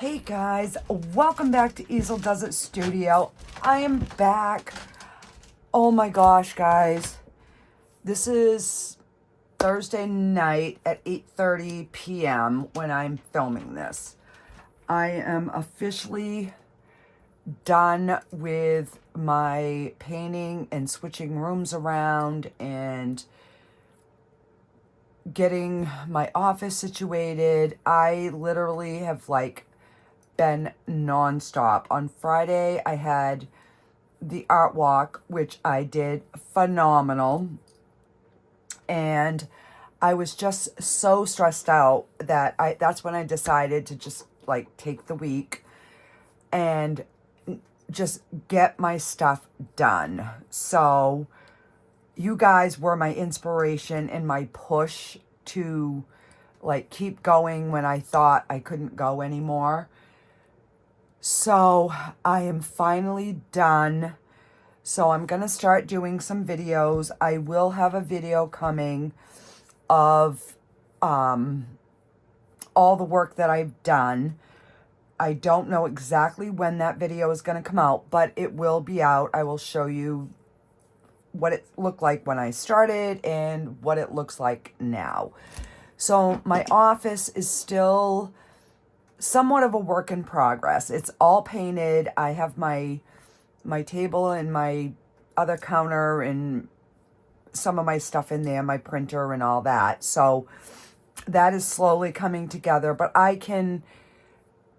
Hey guys, welcome back to Easeldoesitstudio. I am back. Oh my gosh, guys. This is Thursday night at 8:30 p.m. when I'm filming this. I am officially done with my painting and switching rooms around and getting my office situated. I literally have been nonstop. On Friday, I had the art walk, which I did phenomenal. And I was just so stressed out that that's when I decided to just take the week and just get my stuff done. So you guys were my inspiration and my push to keep going when I thought I couldn't go anymore. So I am finally done. So I'm going to start doing some videos. I will have a video coming of all the work that I've done. I don't know exactly when that video is going to come out, but it will be out. I will show you what it looked like when I started and what it looks like now. So my office is still somewhat of a work in progress. It's all painted. I have my table and my other counter and some of my stuff in there, my printer and all that. So that is slowly coming together, but I can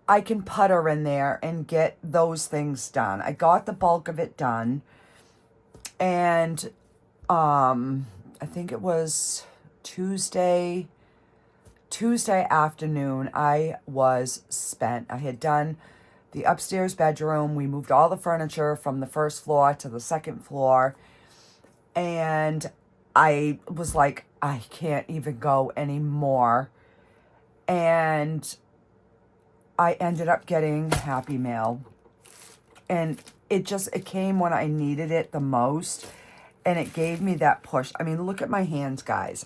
putter in there and get those things done. I got the bulk of it done. And I think it was Tuesday afternoon, I was spent. I had done the upstairs bedroom. We moved all the furniture from the first floor to the second floor. And I was like, I can't even go anymore. And I ended up getting Happy Mail. And it came when I needed it the most. And it gave me that push. I mean, look at my hands, guys.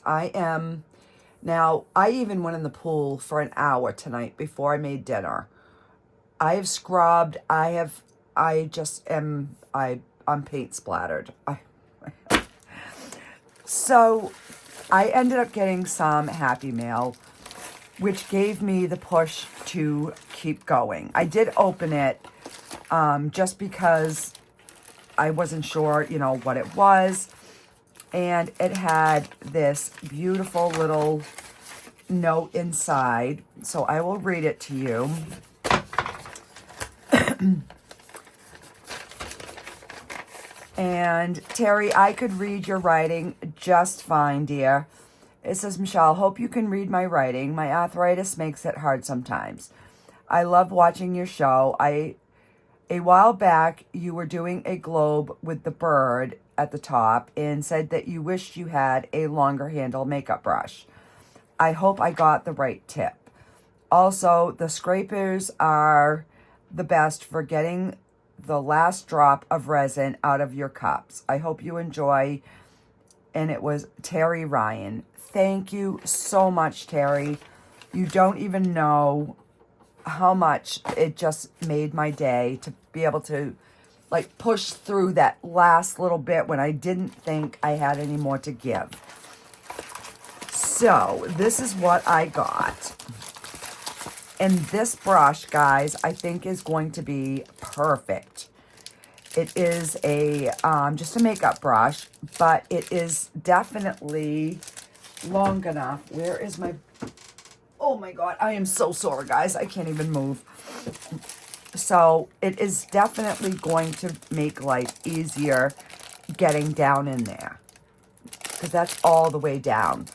Now, I even went in the pool for an hour tonight before I made dinner. I have scrubbed. I'm paint splattered. So I ended up getting some Happy Mail, which gave me the push to keep going. I did open it just because I wasn't sure, what it was. And it had this beautiful little note inside. So I will read it to you. And Terry, I could read your writing just fine, dear. It says, Michelle, hope you can read my writing. My arthritis makes it hard sometimes. I love watching your show. A while back, you were doing a globe with the bird at the top and said that you wished you had a longer handle makeup brush. I hope I got the right tip. Also, the scrapers are the best for getting the last drop of resin out of your cups. I hope you enjoy. And it was Terry Ryan. Thank you so much, Terry. You don't even know how much it just made my day to be able to push through that last little bit when I didn't think I had any more to give. So this is what I got. And this brush, guys, I think is going to be perfect. It is a just a makeup brush, but it is definitely long enough. Where is my... Oh my God, I am so sore, guys. I can't even move. So it is definitely going to make life easier getting down in there, because that's all the way down.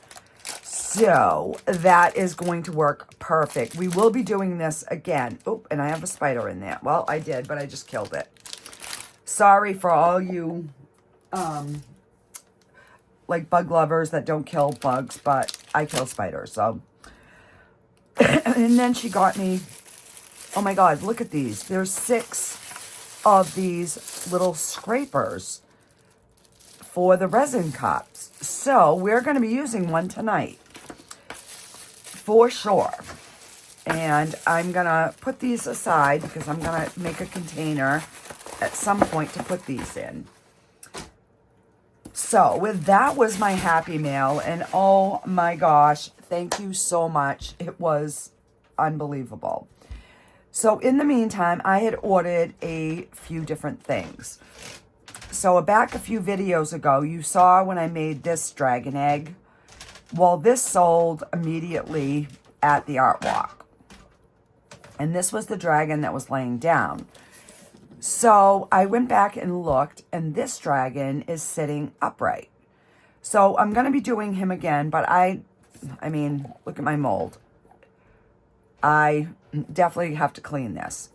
So that is going to work perfect. We will be doing this again. Oh, and I have a spider in there. Well, I did, but I just killed it. Sorry for all you bug lovers that don't kill bugs, but I kill spiders, so... And then she got me, oh my God, look at these. There's 6 of these little scrapers for the resin cups. So we're going to be using one tonight for sure. And I'm going to put these aside because I'm going to make a container at some point to put these in. So that was my happy mail. And oh my gosh, thank you so much. It was unbelievable. So in the meantime, I had ordered a few different things. So back a few videos ago, you saw when I made this dragon egg. Well, this sold immediately at the art walk. And this was the dragon that was laying down. So I went back and looked, and this dragon is sitting upright. So I'm going to be doing him again, but I mean, look at my mold. I definitely have to clean this.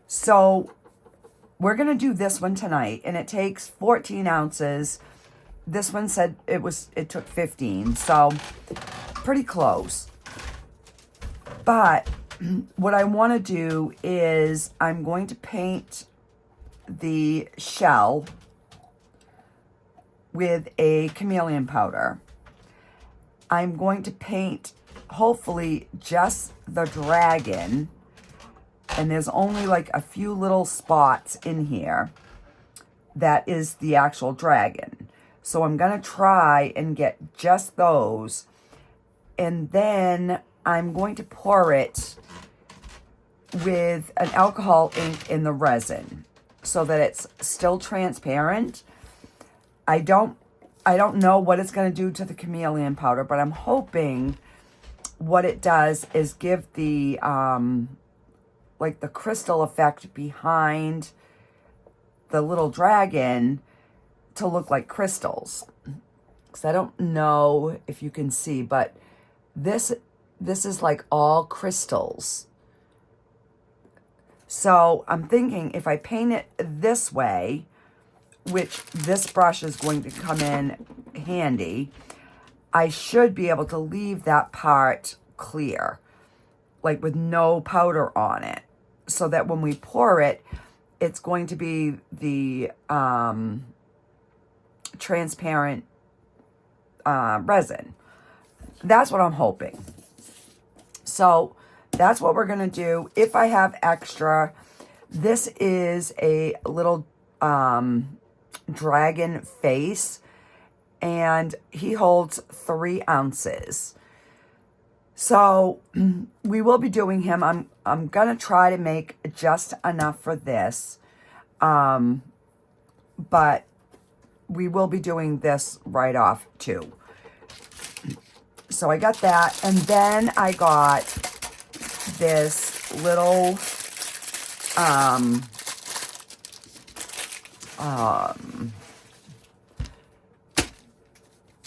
So we're going to do this one tonight, and it takes 14 ounces. This one said it took 15, so pretty close. But what I want to do is I'm going to paint the shell with a chameleon powder. I'm going to paint, hopefully, just the dragon. And there's only like a few little spots in here that is the actual dragon. So I'm going to try and get just those. And then I'm going to pour it with an alcohol ink in the resin so that it's still transparent. I don't know what it's going to do to the chameleon powder, but I'm hoping what it does is give the like the crystal effect behind the little dragon to look like crystals. Because I don't know if you can see, but this is like all crystals. So I'm thinking if I paint it this way, which this brush is going to come in handy, I should be able to leave that part clear, like with no powder on it, so that when we pour it, it's going to be the transparent resin. That's what I'm hoping. So that's what we're going to do. If I have extra, this is a little dragon face, and he holds 3 ounces. So we will be doing him. I'm going to try to make just enough for this. But we will be doing this right off too. So I got that, and then I got this little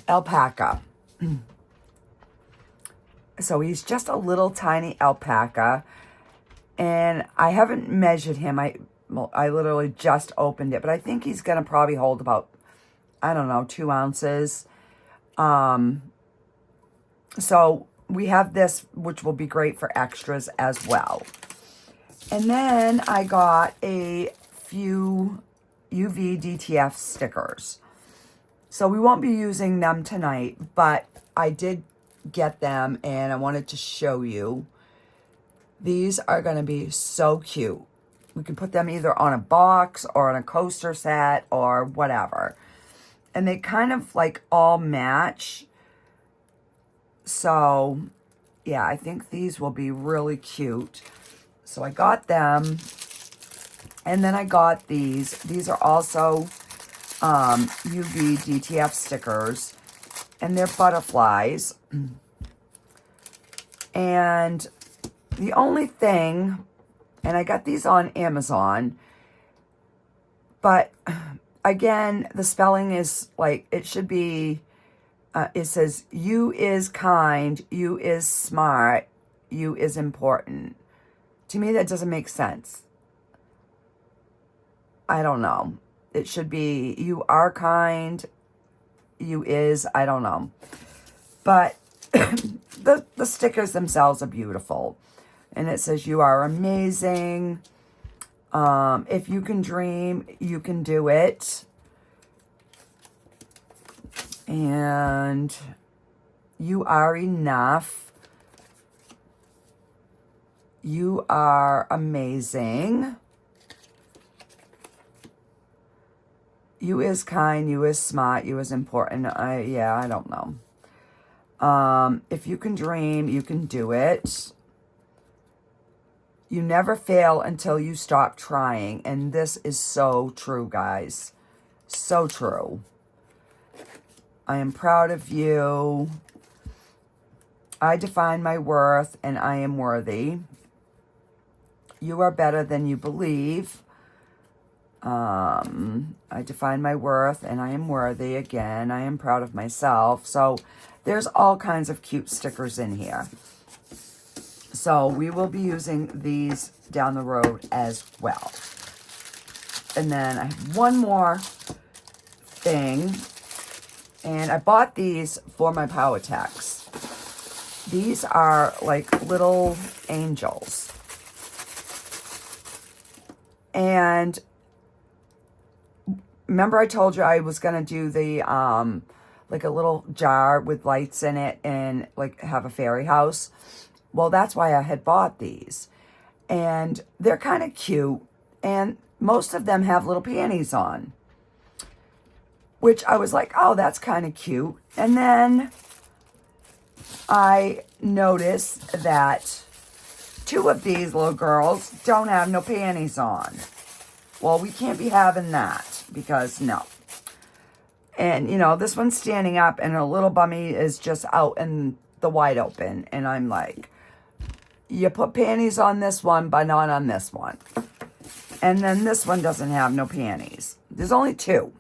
alpaca. So he's just a little tiny alpaca, and I haven't measured him. I literally just opened it, but I think he's gonna probably hold about, I don't know, 2 ounces. So we have this, which will be great for extras as well. And then I got a few UV DTF stickers. So we won't be using them tonight, but I did get them and I wanted to show you. These are going to be so cute. We can put them either on a box or on a coaster set or whatever. And they kind of like all match. So yeah, I think these will be really cute. So I got them. And then I got these. These are also UV DTF stickers. And they're butterflies. And the only thing, and I got these on Amazon, but again, the spelling is like, it should be, it says, you is kind, you is smart, you is important. To me, that doesn't make sense. I don't know. It should be, you are kind, you is, I don't know. But the stickers themselves are beautiful. And it says, you are amazing. If you can dream, you can do it. And you are enough. You are amazing. You is kind, you is smart, you is important. Yeah, I don't know. If you can dream, you can do it. You never fail until you stop trying. And this is so true, guys. So true. I am proud of you. I define my worth and I am worthy. You are better than you believe. I define my worth and I am worthy. Again, I am proud of myself. So there's all kinds of cute stickers in here. So we will be using these down the road as well. And then I have one more thing. And I bought these for my Power Techs. These are like little angels. And remember I told you I was going to do the, like a little jar with lights in it and like have a fairy house. Well, that's why I had bought these. And they're kind of cute. And most of them have little panties on. Which I was like, oh, that's kind of cute. And then I noticed that 2 of these little girls don't have no panties on. Well, we can't be having that because no. And, you know, this one's standing up and her little bummy is just out in the wide open. And I'm like, you put panties on this one, but not on this one. And then this one doesn't have no panties. There's only 2.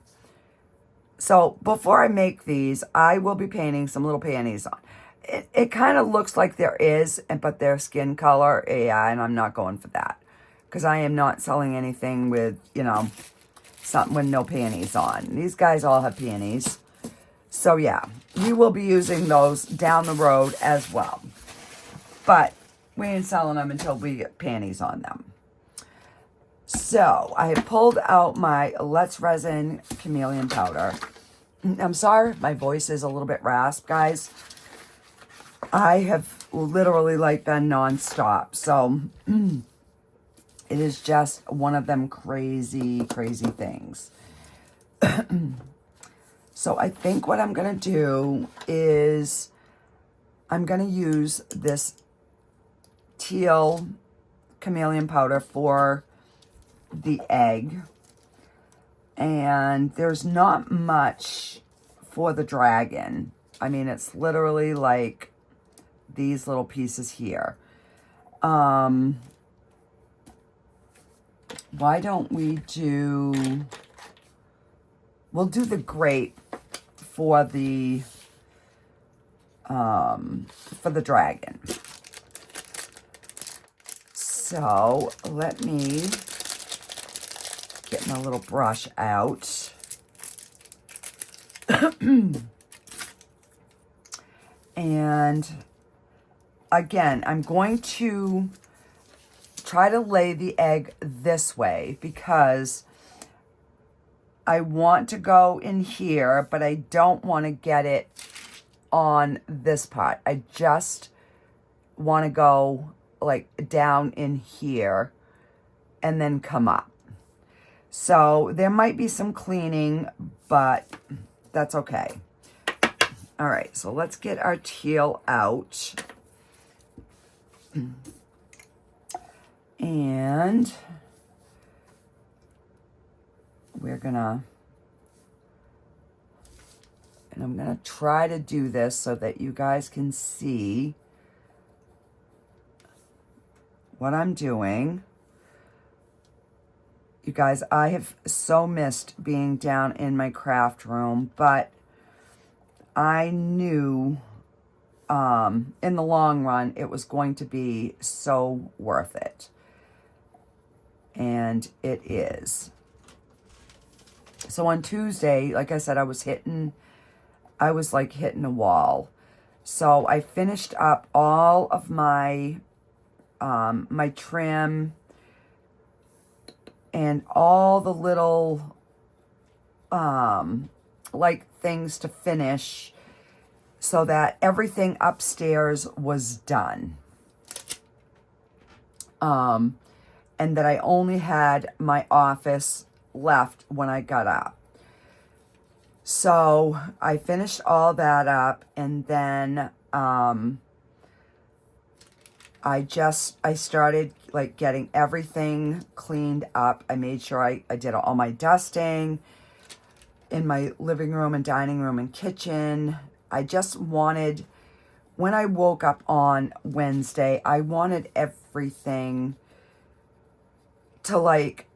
So before I make these, I will be painting some little panties on. It kind of looks like there is, but they're skin color. Yeah, and I'm not going for that. Because I am not selling anything with, you know, something with no panties on. These guys all have panties. So yeah, we will be using those down the road as well. But we ain't selling them until we get panties on them. So I have pulled out my Let's Resin Chameleon Powder. I'm sorry if my voice is a little bit rasp, guys. I have literally like been nonstop. So it is just one of them crazy, crazy things. So I think what I'm going to do is I'm going to use this teal chameleon powder for the egg. And there's not much for the dragon. I mean, it's literally like these little pieces here. Why don't we do... We'll do the grape for the dragon. So let me get my little brush out. And again, I'm going to try to lay the egg this way because I want to go in here, but I don't want to get it on this part. I just want to go like down in here and then come up. So there might be some cleaning, but that's okay. All right, so let's get our teal out. And we're gonna, and I'm gonna try to do this so that you guys can see what I'm doing. You guys, I have so missed being down in my craft room, but I knew in the long run it was going to be so worth it. And it is. So on Tuesday, like I said, I was like hitting a wall. So I finished up all of my my trim and all the little like things to finish so that everything upstairs was done. and that I only had my office left when I got up. So I finished all that up, and then I started like getting everything cleaned up. I made sure I did all my dusting in my living room and dining room and kitchen. I just wanted, when I woke up on Wednesday, I wanted everything to like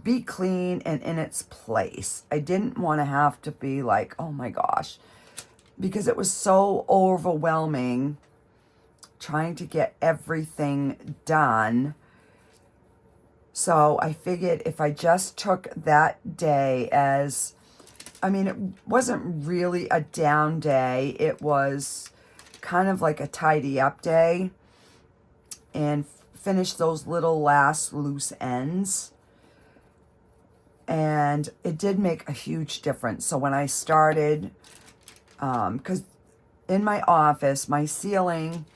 be clean and in its place. I didn't want to have to be like, oh my gosh, because it was so overwhelming trying to get everything done. So I figured if I just took that day as, I mean, it wasn't really a down day. It was kind of like a tidy up day, and finish those little last loose ends. And it did make a huge difference. So when I started, because in my office, my ceiling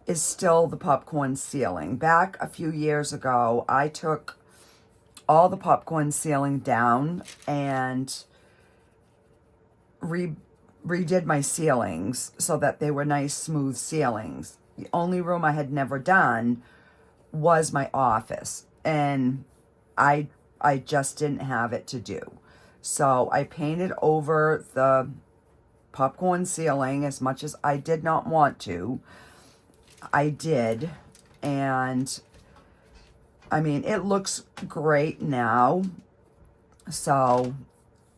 is still the popcorn ceiling. Back a few years ago, I took all the popcorn ceiling down and redid my ceilings so that they were nice, smooth ceilings. The only room I had never done was my office, and I just didn't have it to do. So I painted over the popcorn ceiling as much as I did not want to. I did, and I mean, it looks great now, so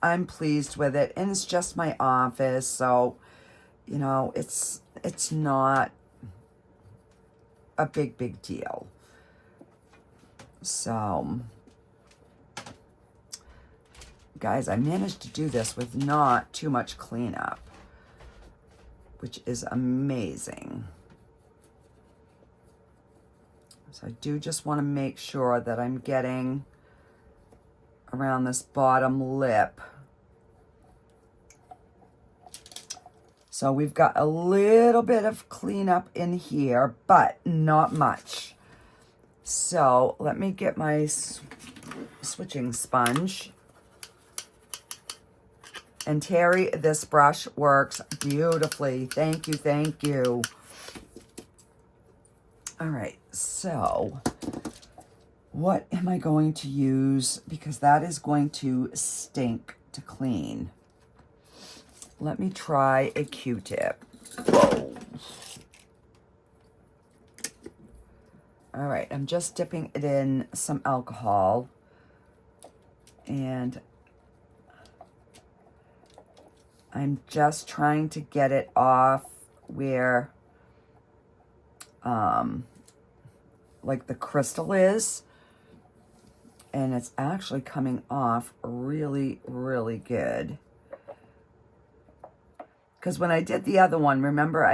I'm pleased with it. And it's just my office, so you know, it's not a big deal. So guys, I managed to do this with not too much cleanup, which is amazing. So I do just want to make sure that I'm getting around this bottom lip. So we've got a little bit of cleanup in here, but not much. So let me get my switching sponge. And Terry, this brush works beautifully. Thank you, thank you. All right, so what am I going to use? Because that is going to stink to clean. Let me try a Q-tip. Whoa. All right, I'm just dipping it in some alcohol. And I'm just trying to get it off where like the crystal is, and it's actually coming off really good. Because when I did the other one, remember,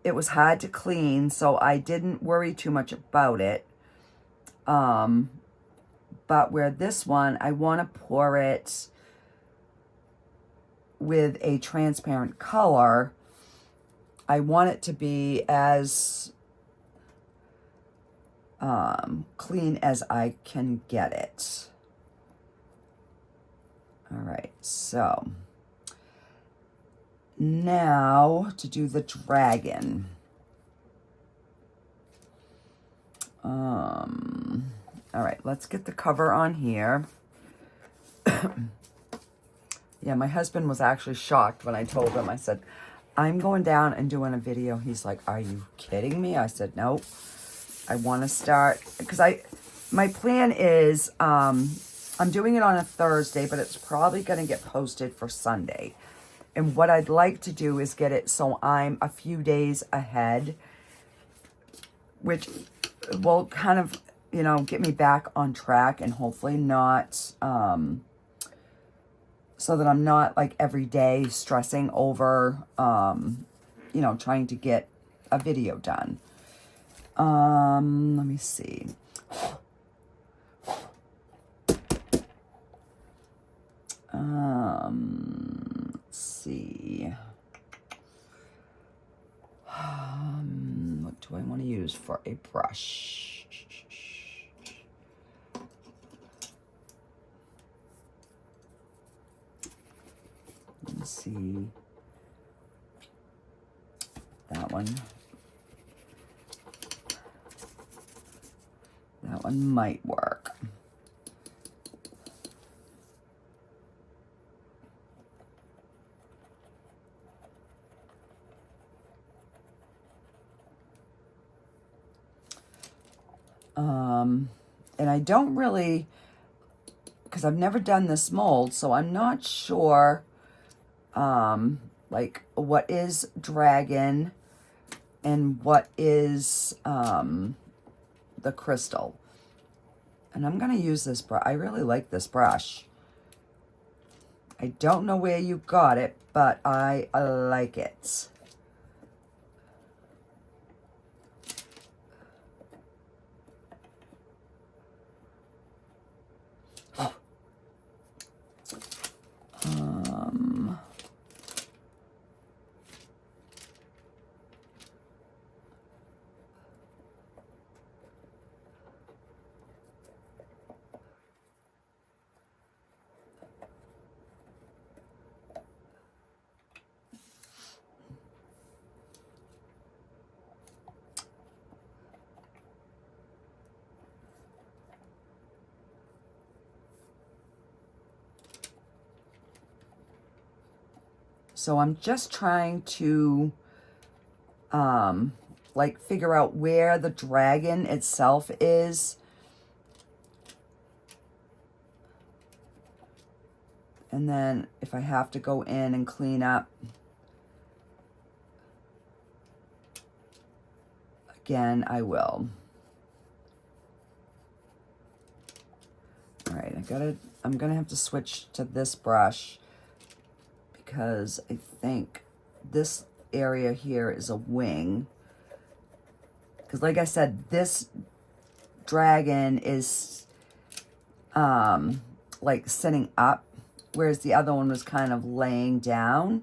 it was hard to clean, so I didn't worry too much about it. But where this one, I want to pour it with a transparent color. I want it to be as clean as I can get it. All right, so now to do the dragon. All right, let's get the cover on here. Yeah, my husband was actually shocked when I told him. I said, I'm going down and doing a video. He's like, are you kidding me? I said, nope. I want to start, because my plan is, I'm doing it on a Thursday, but it's probably going to get posted for Sunday. And what I'd like to do is get it so I'm a few days ahead, which will kind of, you know, get me back on track, and hopefully not, so that I'm not like every day stressing over, you know, trying to get a video done. Let me see. Let's see. What do I want to use for a brush. Let me see. That one. That one might work. And I don't really, because I've never done this mold, so I'm not sure, like, what is dragon and what is the crystal. And I'm going to use this brush. I really like this brush. I don't know where you got it, but I like it. So I'm just trying to, like, figure out where the dragon itself is. And then if I have to go in and clean up, again, I will. All right, I'm gonna have to switch to this brush, because I think this area here is a wing. Because like I said, this dragon is like sitting up, whereas the other one was kind of laying down.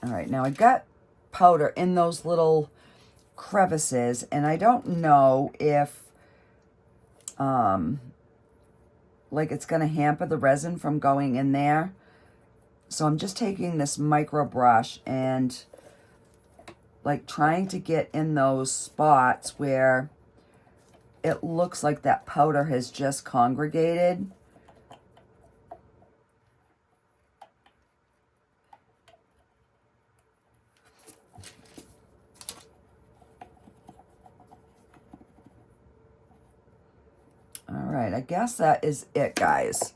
All right, now I got powder in those little crevices, and I don't know if, like, it's going to hamper the resin from going in there. So I'm just taking this micro brush and, like, trying to get in those spots where it looks like that powder has just congregated. All right, I guess that is it, guys.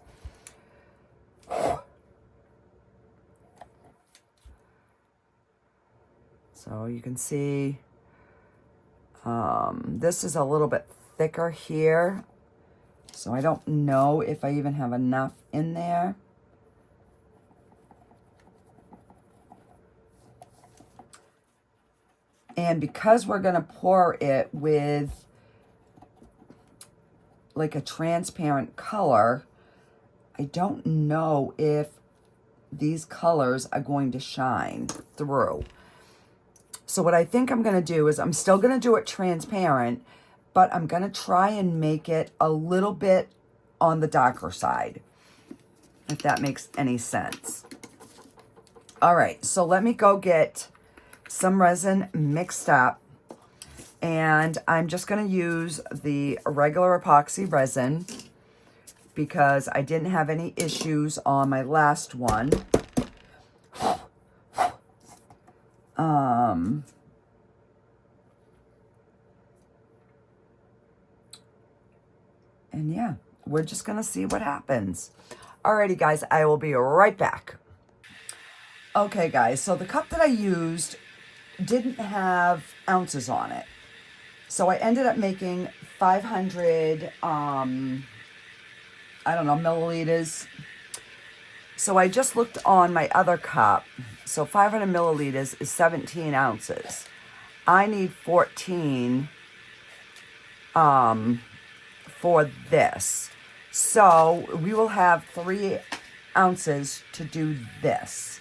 So you can see this is a little bit thicker here. So I don't know if I even have enough in there. And because we're going to pour it with like a transparent color, I don't know if these colors are going to shine through. So what I think I'm going to do is I'm still going to do it transparent, but I'm going to try and make it a little bit on the darker side, if that makes any sense. All right, so let me go get some resin mixed up. And I'm just going to use the regular epoxy resin because I didn't have any issues on my last one. And yeah, we're just going to see what happens. Alrighty, guys, I will be right back. Okay, guys, so the cup that I used didn't have ounces on it. So I ended up making 500, I don't know, milliliters. So I just looked on my other cup. So 500 milliliters is 17 ounces. I need 14 for this. So we will have 3 ounces to do this.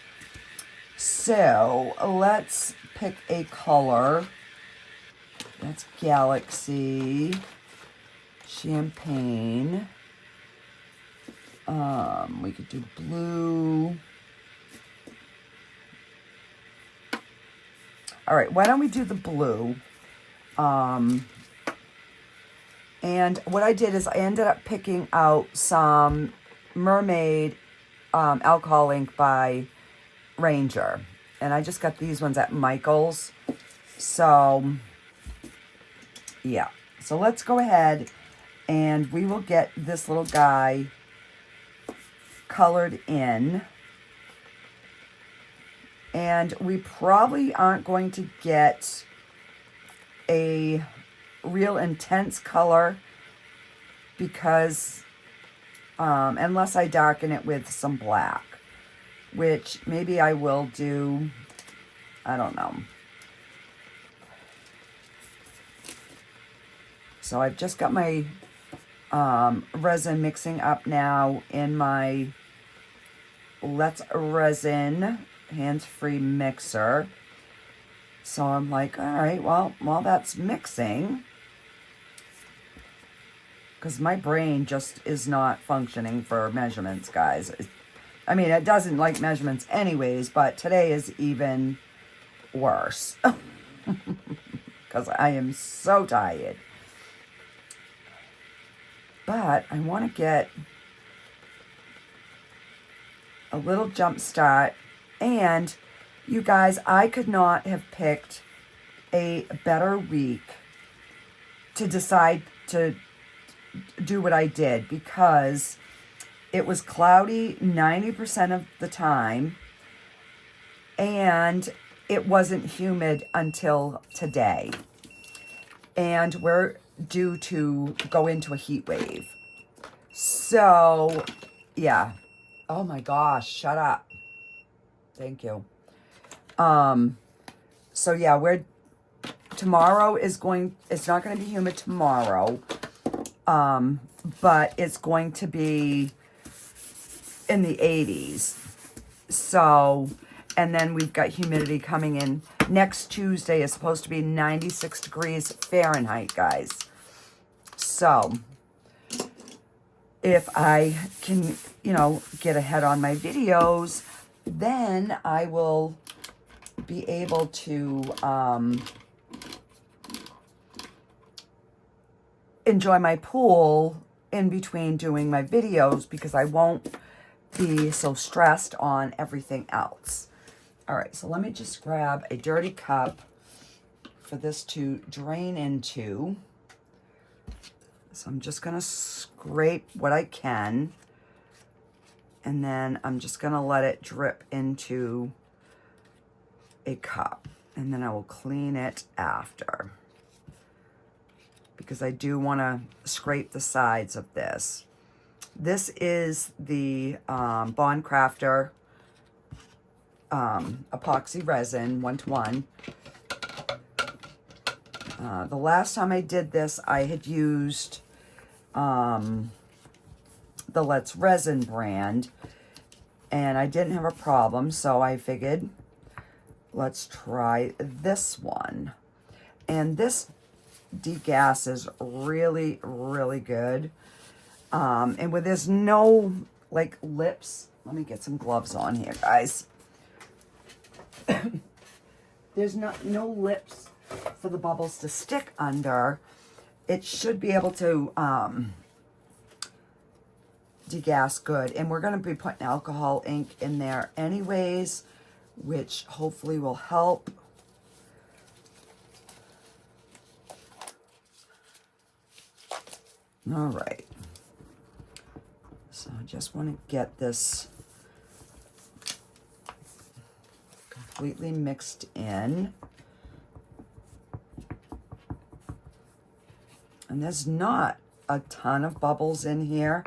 So let's pick a color. That's Galaxy, Champagne. We could do blue. All right, why don't we do the blue? And what I did is I ended up picking out some Mermaid alcohol ink by Ranger. And I just got these ones at Michael's. So, yeah. So let's go ahead and we will get this little guy colored in. And we probably aren't going to get a real intense color because unless I darken it with some black, which maybe I will do, I don't know. So I've just got my resin mixing up now in my Let's Resin hands-free mixer. So I'm like, all right, well, while that's mixing, because my brain just is not functioning for measurements, guys. I mean, it doesn't like measurements anyways, but today is even worse because I am so tired. But I want to get a little jump start. And you guys, I could not have picked a better week to decide to do what I did, because it was cloudy 90% of the time and it wasn't humid until today. And we're due to go into a heat wave. So, yeah. Oh my gosh, shut up. Thank you. So yeah, tomorrow is it's not going to be humid tomorrow. But it's going to be in the 80s. So, and then we've got humidity coming in. Next Tuesday is supposed to be 96 degrees Fahrenheit, guys. So, if I can, get ahead on my videos, then I will be able to enjoy my pool in between doing my videos, because I won't be so stressed on everything else. All right, so let me just grab a dirty cup for this to drain into. So I'm just going to scrape what I can, and then I'm just going to let it drip into a cup, and then I will clean it after, because I do want to scrape the sides of this. This is the Bond Craftor epoxy resin 1-to-1. The last time I did this, I had used the Let's Resin brand, and I didn't have a problem, so I figured let's try this one. And this degas is really, really good. And where there's no like lips, let me get some gloves on here, guys. There's no lips for the bubbles to stick under. It should be able to degas good. And we're going to be putting alcohol ink in there anyways, which hopefully will help. All right. So I just want to get this completely mixed in. And there's not a ton of bubbles in here.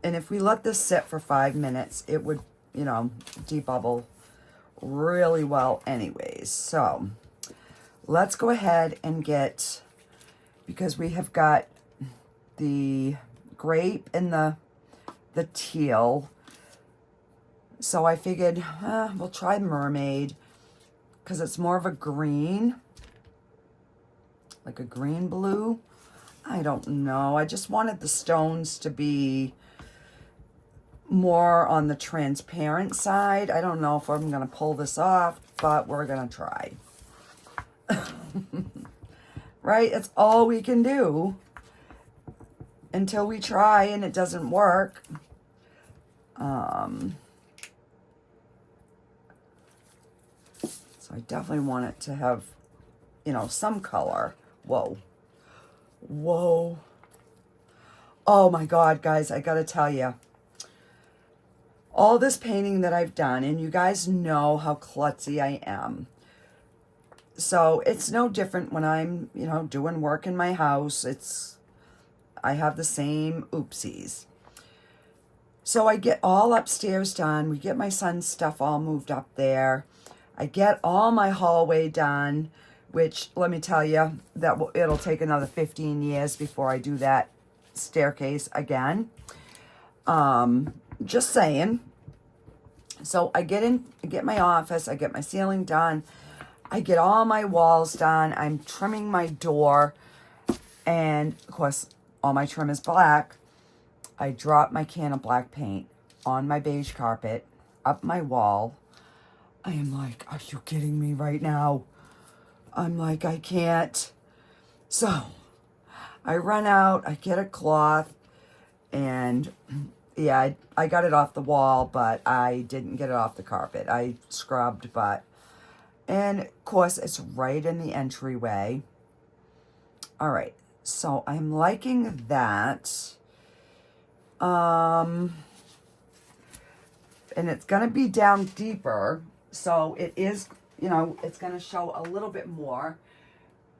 And if we let this sit for 5 minutes, it would, debubble really well anyways. So let's go ahead and get, because we have got the grape and the teal. So I figured we'll try mermaid because it's more of a green, like a green blue. I don't know. I just wanted the stones to be more on the transparent side. I don't know if I'm going to pull this off, but we're going to try. Right? It's all we can do until we try and it doesn't work. So I definitely want it to have, you know, some color. Whoa. Whoa. Oh my God, guys, I gotta tell you. All this painting that I've done, and you guys know how klutzy I am. So it's no different when I'm, you know, doing work in my house. I have the same oopsies. So I get all upstairs done. We get my son's stuff all moved up there. I get all my hallway done, which, let me tell you, that it'll take another 15 years before I do that staircase again. Just saying. So I get my office, I get my ceiling done, I get all my walls done, I'm trimming my door, and of course, all my trim is black. I drop my can of black paint on my beige carpet, up my wall. I am like, are you kidding me right now? I'm like, I can't. So I run out, I get a cloth, and yeah, I got it off the wall, but I didn't get it off the carpet. I scrubbed, and of course, it's right in the entryway. All right, so I'm liking that. And it's going to be down deeper, so it is, you know, it's going to show a little bit more,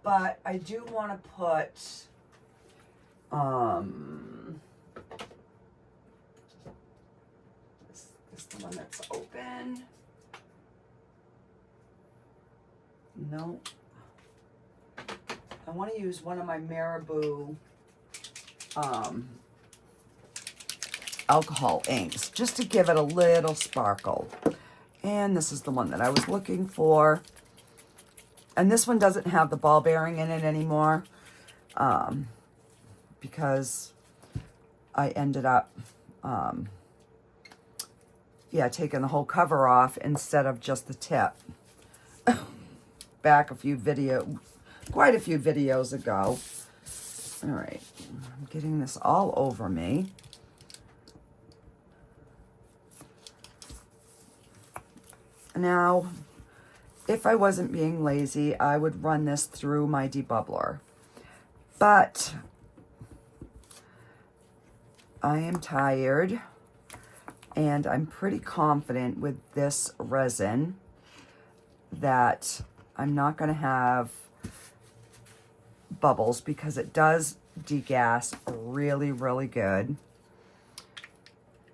but I do want to put, this the one that's open. No. I want to use one of my Marabou, alcohol inks just to give it a little sparkle. And this is the one that I was looking for. And this one doesn't have the ball bearing in it anymore, because I ended up, yeah, taking the whole cover off instead of just the tip. Back quite a few videos ago. All right, I'm getting this all over me. Now, if I wasn't being lazy, I would run this through my debubbler. But I am tired, and I'm pretty confident with this resin that I'm not going to have bubbles, because it does degas really, really good.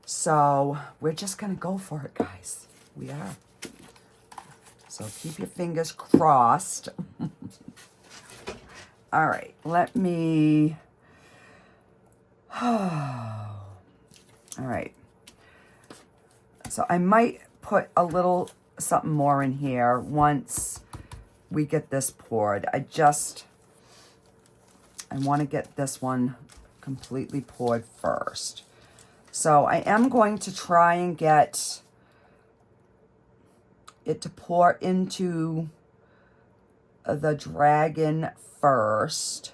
So we're just going to go for it, guys. We are. So keep your fingers crossed. All right, let me... All right. So I might put a little something more in here once we get this poured. I want to get this one completely poured first. So I am going to try and get it to pour into the dragon first.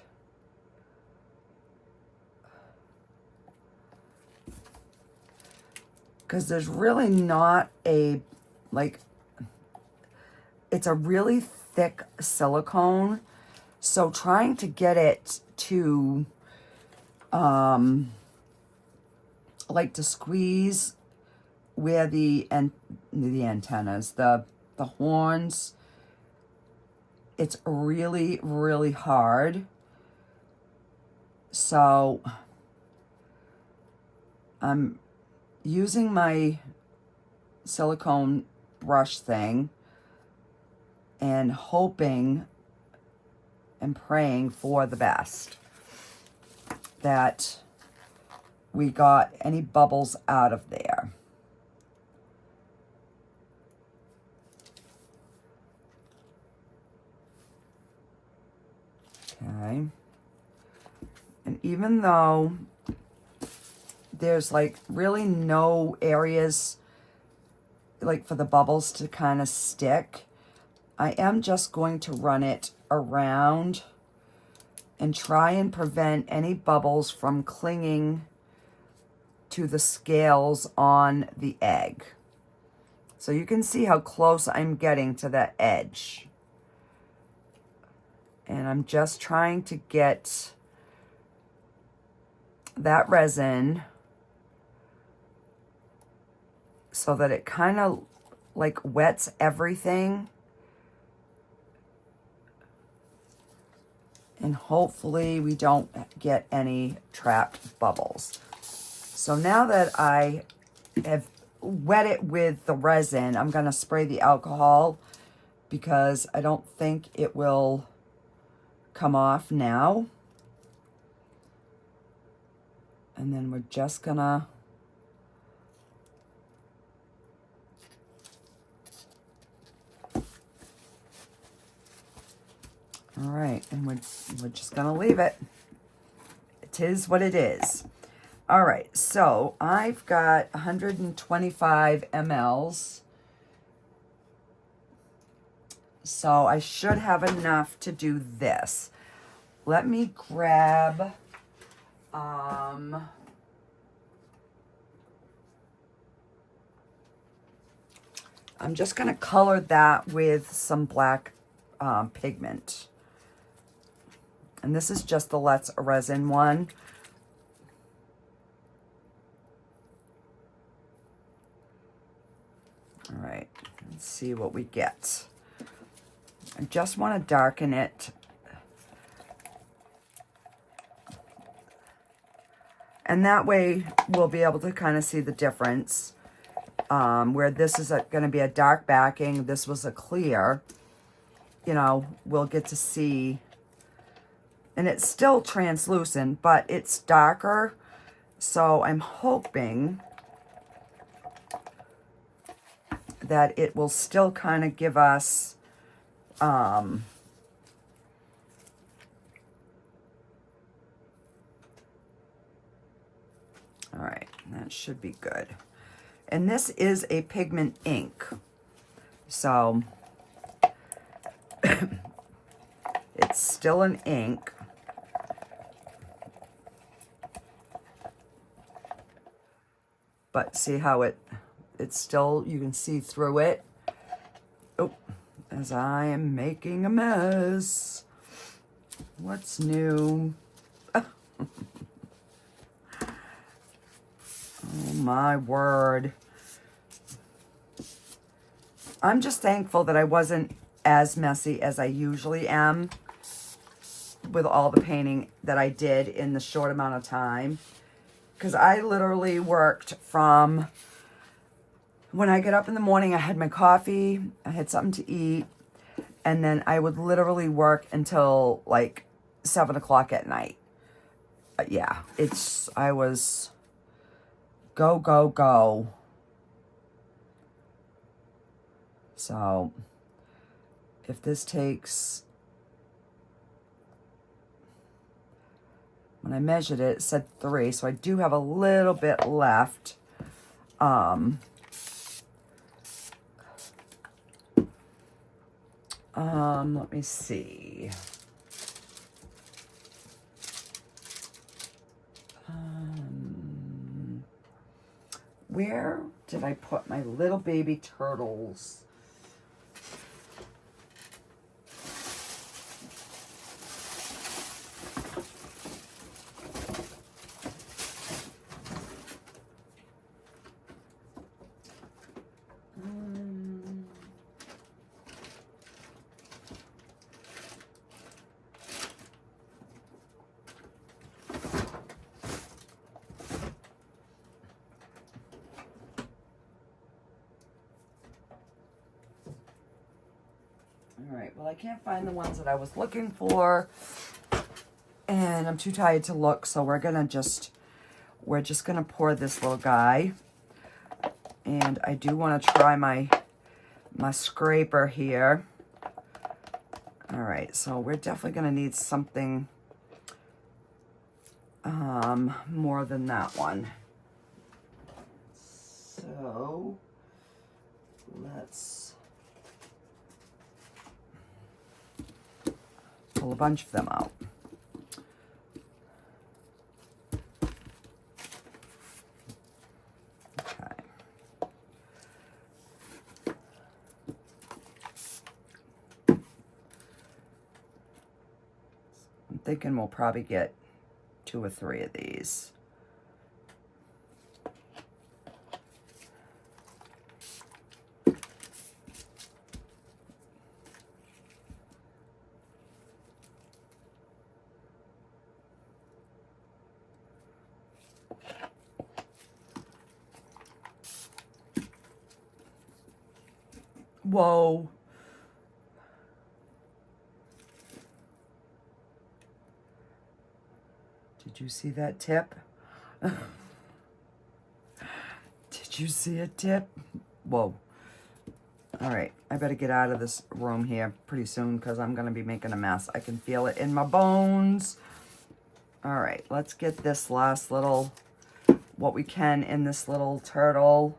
Because there's really not a, like, it's a really thick silicone. So trying to get it to, like, to squeeze where the antennas, the horns, it's really, really hard. So I'm using my silicone brush thing and hoping and praying for the best, that we got any bubbles out of there. Okay. And even though there's like really no areas like for the bubbles to kind of stick, I am just going to run it around and try and prevent any bubbles from clinging to the scales on the egg. So you can see how close I'm getting to that edge. And I'm just trying to get that resin so that it kind of like wets everything. And hopefully we don't get any trapped bubbles. So now that I have wet it with the resin, I'm gonna spray the alcohol because I don't think it will come off now. And then we're just gonna all right, and we're just gonna leave it. It is what it is. All right, so I've got 125 mLs. So I should have enough to do this. Let me grab, I'm just gonna color that with some black pigment. And this is just the Let's Resin one. All right, let's see what we get. I just want to darken it. And that way we'll be able to kind of see the difference. Where this is going to be a dark backing, this was a clear, you know, we'll get to see. And it's still translucent, but it's darker. So I'm hoping that it will still kind of give us all right, that should be good. And this is a pigment ink, so it's still an ink. But see how it's still, you can see through it. Oh, as I am making a mess. What's new? Oh my word. I'm just thankful that I wasn't as messy as I usually am with all the painting that I did in the short amount of time. Because I literally worked from when I get up in the morning, I had my coffee, I had something to eat, and then I would literally work until like 7 o'clock at night. Yeah, I was go, go, go. So if this takes, when I measured it, it said 3, so I do have a little bit left. Let me see. Where did I put my little baby turtles? All right, well, I can't find the ones that I was looking for, and I'm too tired to look, so we're just gonna pour this little guy. And I do want to try my scraper here. All right, so we're definitely gonna need something more than that one. So let's pull a bunch of them out. Okay. I'm thinking we'll probably get 2 or 3 of these. Whoa. Did you see that tip? Did you see a tip? Whoa. All right, I better get out of this room here pretty soon because I'm going to be making a mess. I can feel it in my bones. All right, let's get this last little, what we can in this little turtle.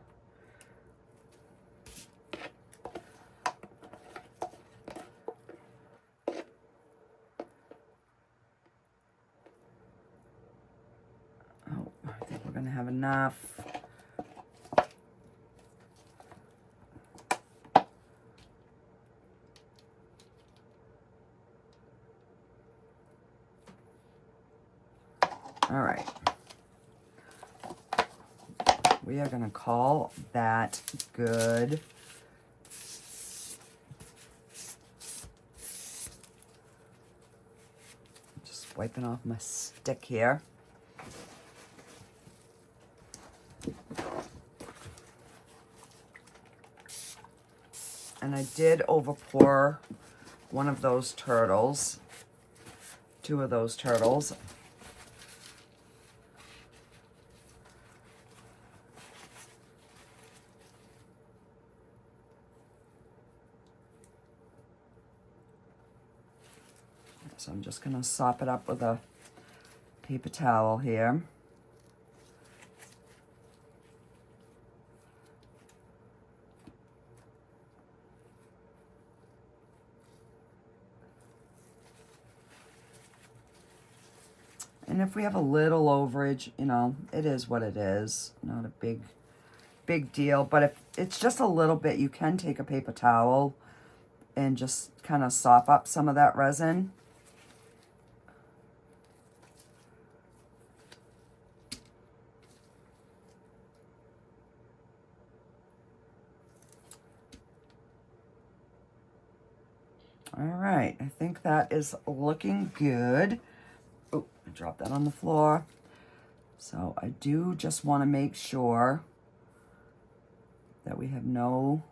Oh, I think we're going to have enough. All right. We are going to call that good. Just wiping off my stick here. And I did overpour one of those turtles, 2 of those turtles. So I'm just going to sop it up with a paper towel here. And if we have a little overage, you know, it is what it is. Not a big deal. But if it's just a little bit, you can take a paper towel and just kind of sop up some of that resin. All right, I think that is looking good. Oh, I dropped that on the floor. So I do just want to make sure that we have no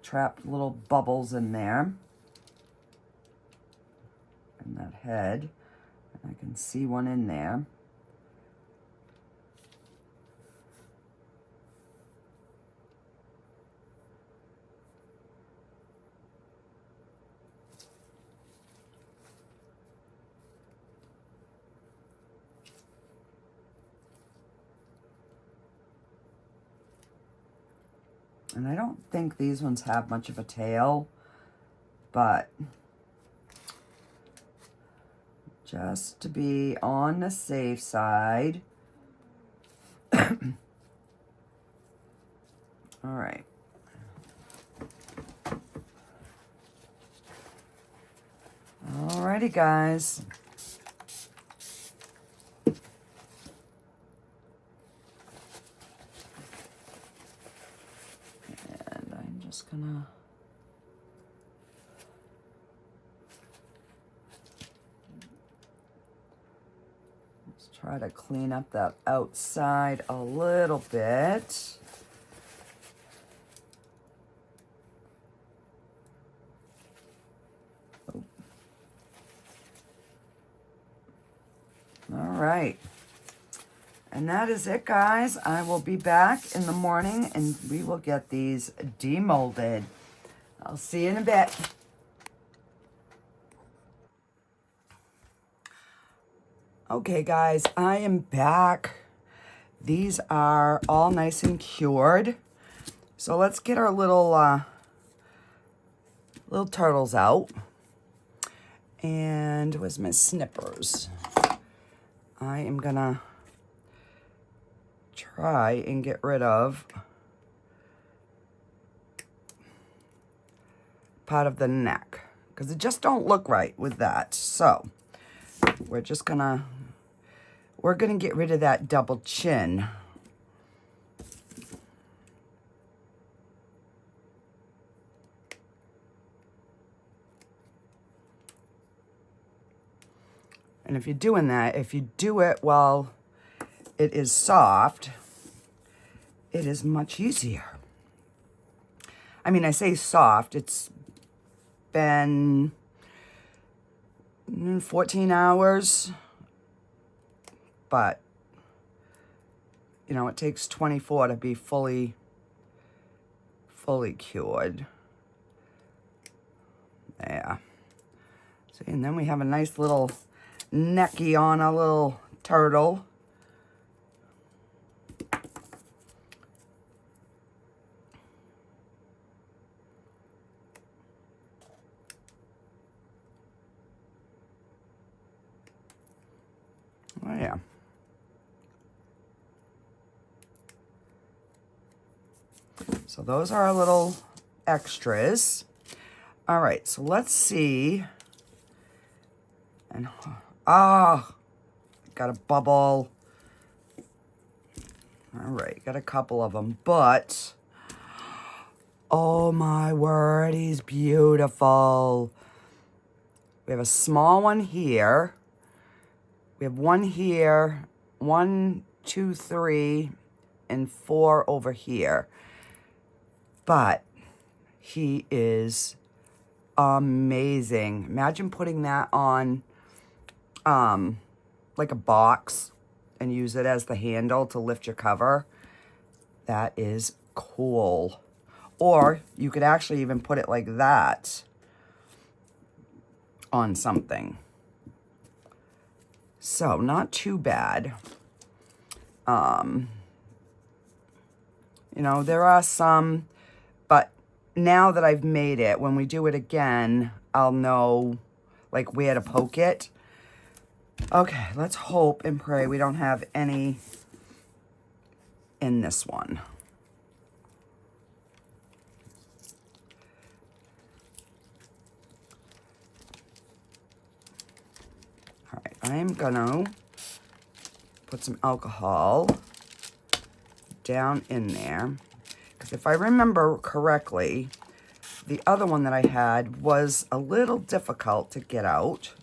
trapped little bubbles in there. And that head, and I can see one in there. And I don't think these ones have much of a tail, but just to be on the safe side. All right. Alrighty, guys. And I'm just gonna try to clean up that outside a little bit. right. And that is it, guys. I will be back in the morning and we will get these demolded. I'll see you in a bit. Okay, guys, I am back. These are all nice and cured. So let's get our little turtles out. And where's my snippers? I am gonna try and get rid of part of the neck because it just don't look right with that. So we're gonna get rid of that double chin. And if you're doing that, if you do it while it is soft, it is much easier. I mean, I say soft, it's been 14 hours, but, you know, it takes 24 to be fully cured. There. See, and then we have a nice little necky on a little turtle. Oh, yeah. So those are our little extras. All right, so let's see. And, got a bubble. All right, got a couple of them, but, oh my word, he's beautiful. We have a small one here. We have one here, 1, 2, 3, and 4 over here. But he is amazing. Imagine putting that on like a box and use it as the handle to lift your cover. That is cool. Or you could actually even put it like that on something. So not too bad. You know, there are some, but now that I've made it, when we do it again, I'll know like where to poke it. Okay, let's hope and pray we don't have any in this one. All right, I am gonna put some alcohol down in there, because if I remember correctly, the other one that I had was a little difficult to get out.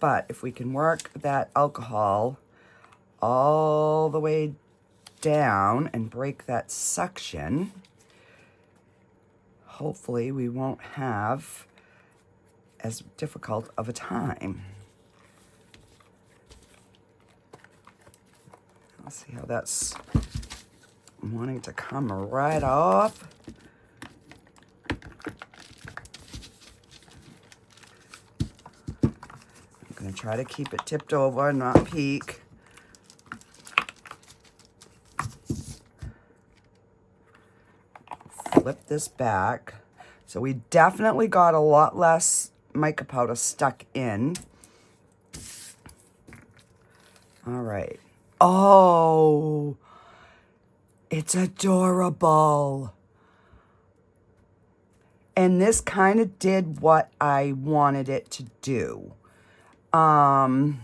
But if we can work that alcohol all the way down and break that suction, hopefully we won't have as difficult of a time. Let's see how that's wanting to come right off. I'm going to try to keep it tipped over and not peek. Flip this back. So we definitely got a lot less mica powder stuck in. All right. Oh, it's adorable. And this kind of did what I wanted it to do. In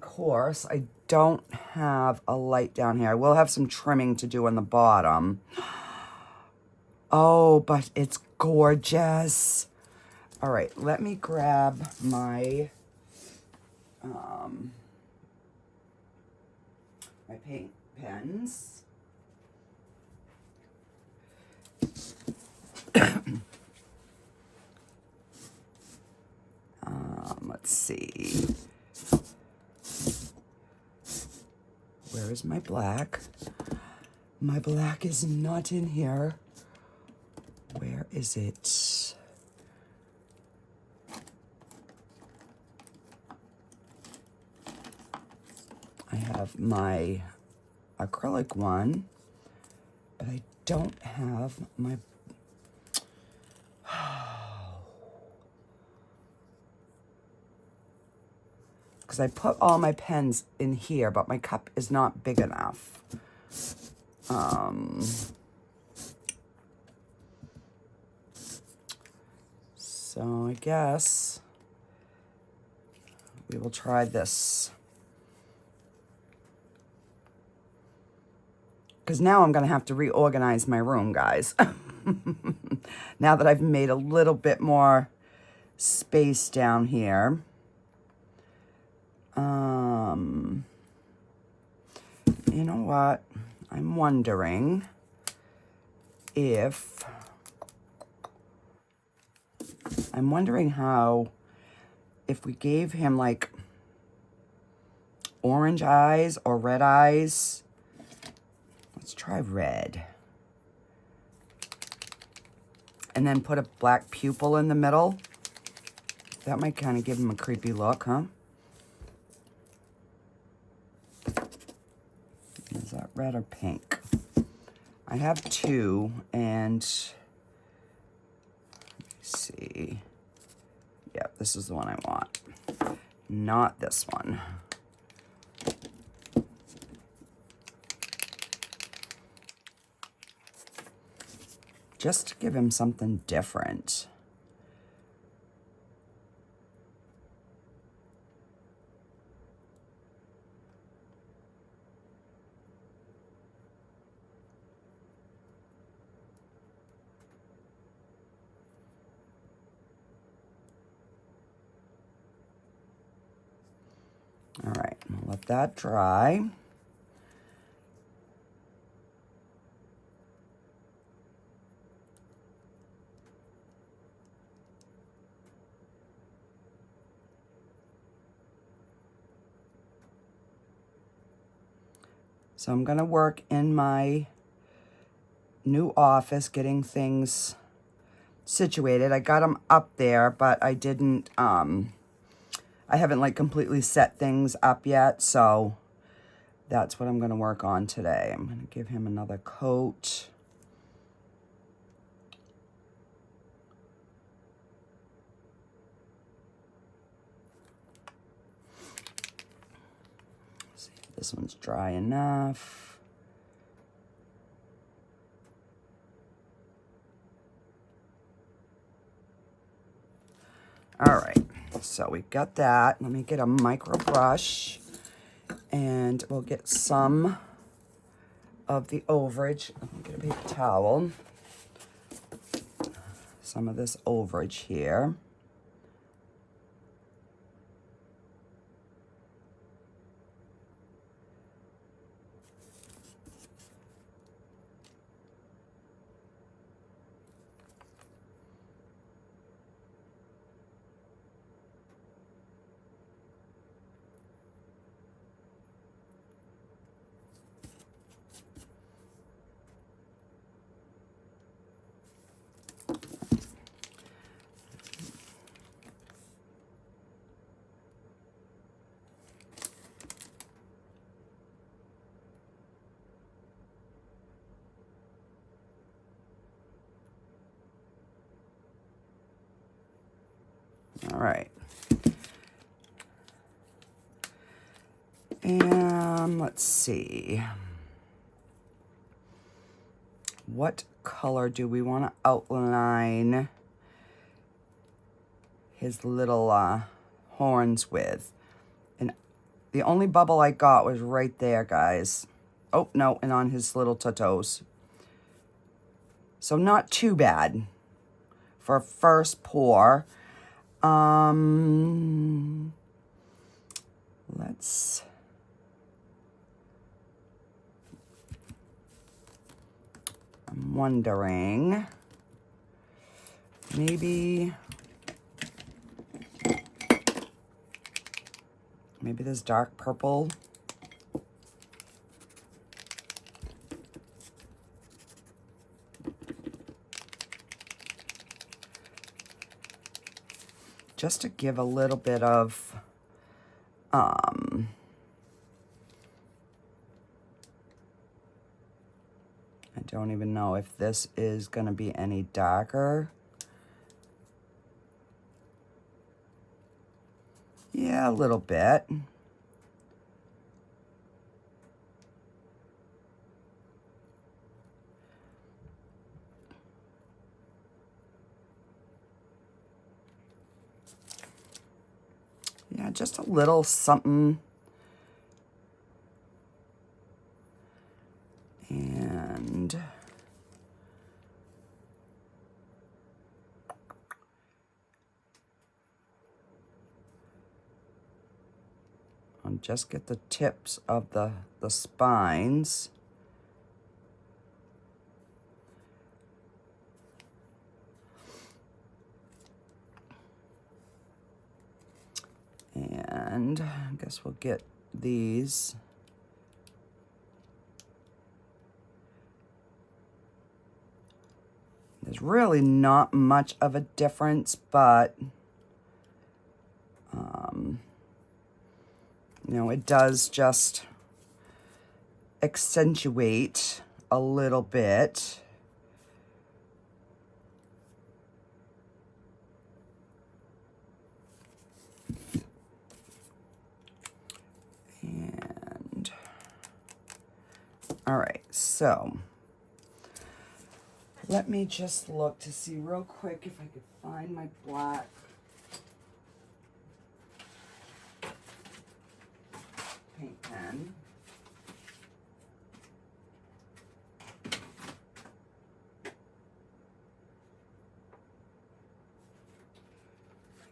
course, I don't have a light down here. I will have some trimming to do on the bottom. Oh, but it's gorgeous. All right, let me grab my my paint pens. see. Where is my black? My black is not in here. Where is it? I have my acrylic one, but I don't have my... Because I put all my pens in here, but my cup is not big enough. So I guess we will try this. Because now I'm going to have to reorganize my room, guys. Now that I've made a little bit more space down here. You know what? I'm wondering if... I'm wondering how, if we gave him like orange eyes or red eyes. Let's try red. And then put a black pupil in the middle. That might kind of give him a creepy look, huh? Is that red or pink? I have two, and let me see. Yep, this is the one I want. Not this one. Just to give him something different. All right, I'll let that dry. So I'm going to work in my new office, getting things situated. I got them up there, but I didn't, I haven't like completely set things up yet. So that's what I'm going to work on today. I'm going to give him another coat. See if this one's dry enough. All right, so we've got that. Let me get a micro brush, and we'll get some of the overage. Let me get a paper towel. Some of this overage here. All right. And let's see. What color do we want to outline his little horns with? And the only bubble I got was right there, guys. Oh, no, and on his little toes. So not too bad for a first pour. Let's... I'm wondering, maybe Maybe this dark purple. Just to give a little bit of, I don't even know if this is going to be any darker. Yeah, a little bit. Yeah, just a little something. And I'll just get the tips of the spines. And I guess we'll get these. There's really not much of a difference, but you know, it does just accentuate a little bit. And all right, so let me just look to see real quick if I could find my black paint pen.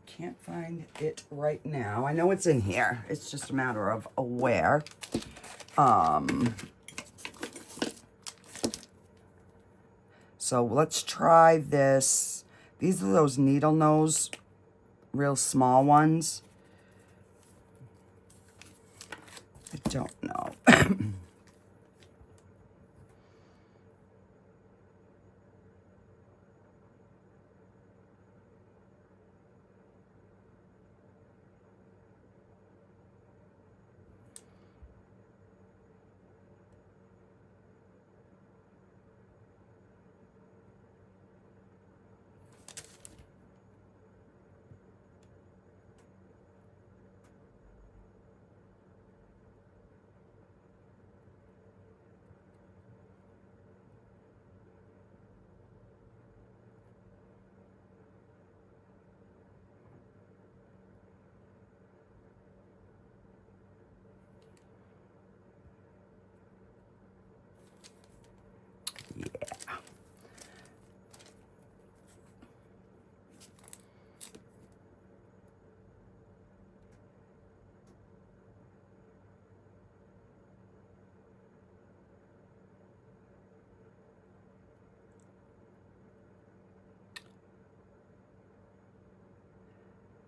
Can't find it right now. I know it's in here. It's just a matter of where. So let's try this. These are those needle nose, real small ones. I don't know.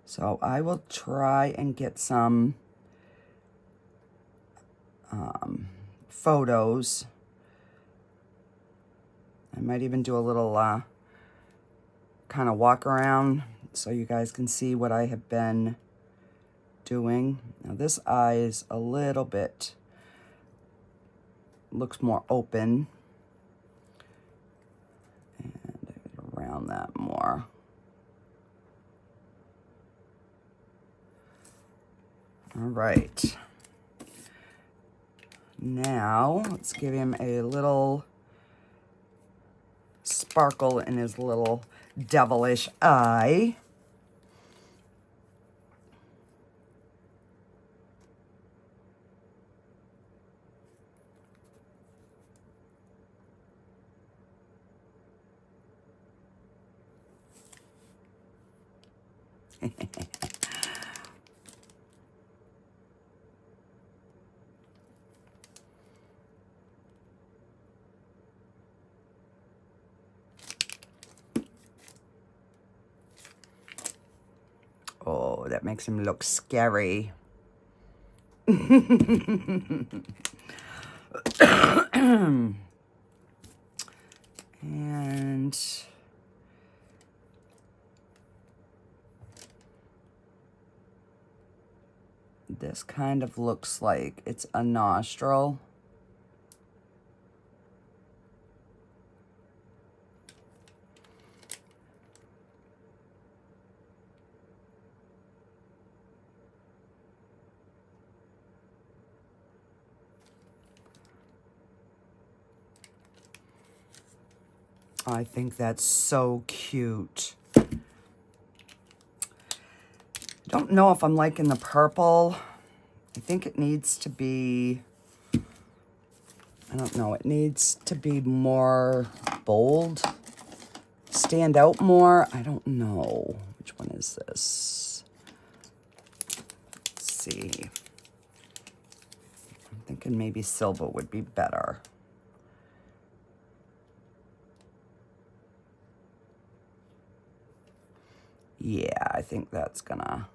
So I will try and get some photos. I might even do a little kind of walk around so you guys can see what I have been doing. Now this eye is a little bit, looks more open. And around that more. All right. Now, let's give him a little sparkle in his little devilish eye. Oh, that makes him look scary. And this kind of looks like it's a nostril. I think that's so cute. I don't know if I'm liking the purple. I think it needs to be, I don't know, it needs to be more bold, stand out more. I don't know. Which one is this? Let's see. I'm thinking maybe silver would be better. Yeah, I think that's gonna.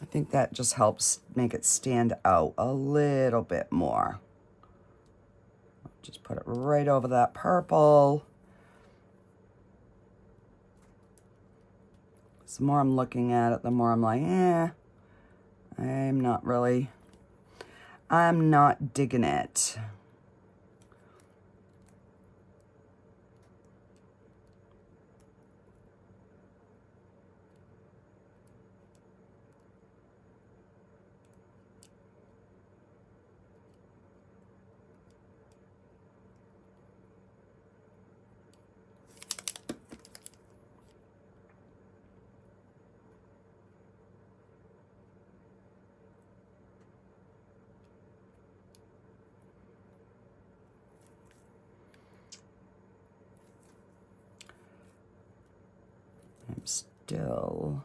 I think that just helps make it stand out a little bit more. Just put it right over that purple. The more I'm looking at it, the more I'm like, I'm not digging it. I'm still,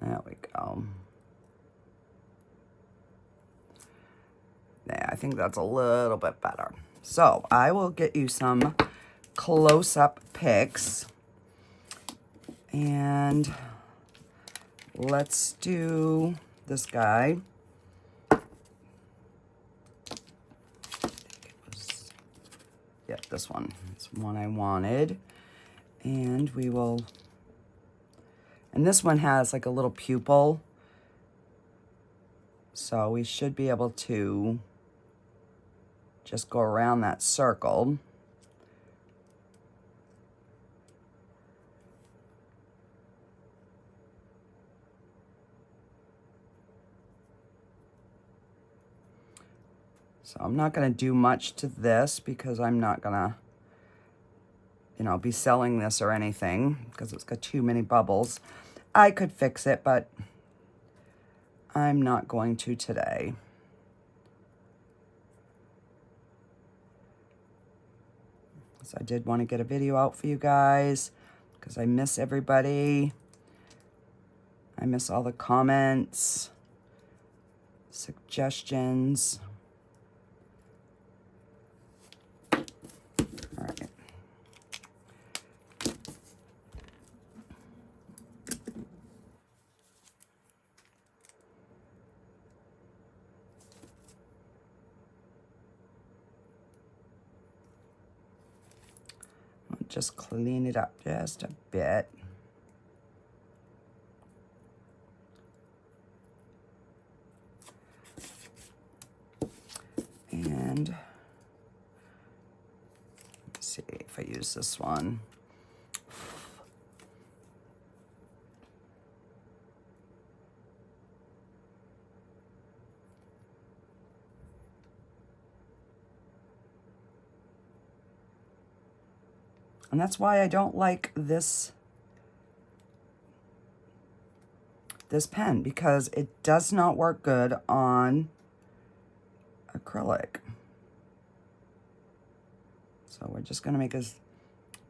there we go. Yeah, I think that's a little bit better. So I will get you some close-up pics. And let's do this guy. Yeah, this one. It's one I wanted. And we will, and this one has like a little pupil. So we should be able to just go around that circle. So I'm not going to do much to this because I'm not going to, you know, be selling this or anything because it's got too many bubbles. I could fix it, but I'm not going to today. So I did want to get a video out for you guys because I miss everybody. I miss all the comments, suggestions. All right. I'll just clean it up just a bit. And let's see if I use this one. And that's why I don't like this pen, because it does not work good on acrylic. So we're just going to make a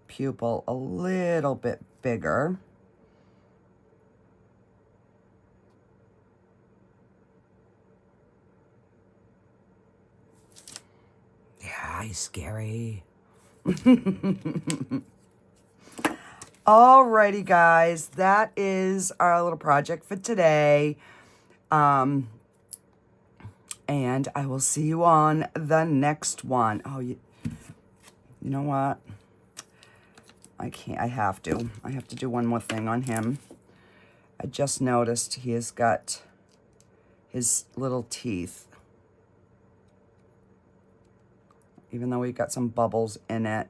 pupil a little bit bigger. Yeah, he's scary. Alrighty, guys, that is our little project for today. And I will see you on the next one. Oh, you know what? I can't. I have to do one more thing on him. I just noticed he has got his little teeth. Even though we've got some bubbles in it.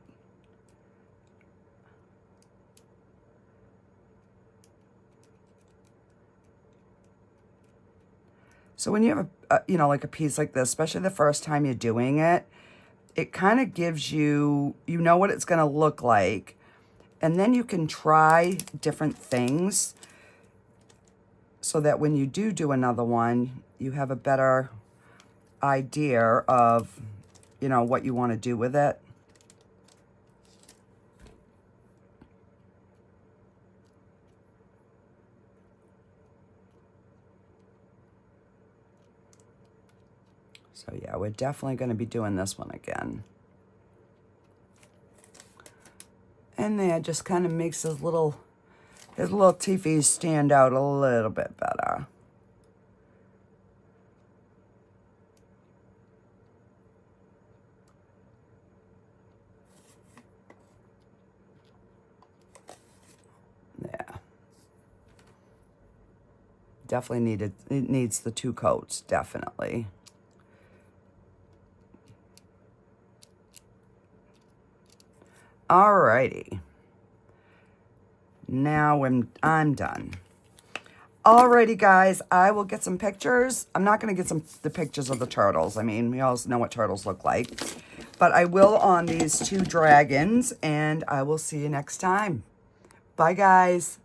So when you have you know, like a piece like this, especially the first time you're doing it, it kind of gives you, you know what it's going to look like. And then you can try different things so that when you do another one, you have a better idea of, you know, what you want to do with it. So yeah, we're definitely going to be doing this one again. And there just kind of makes his little teethies stand out a little bit better. Yeah. Definitely it needs the 2 coats, definitely. Alrighty. Now I'm done. Alrighty, guys, I will get some pictures. I'm not going to get the pictures of the turtles. I mean, we all know what turtles look like. But I will on these 2 dragons, and I will see you next time. Bye, guys.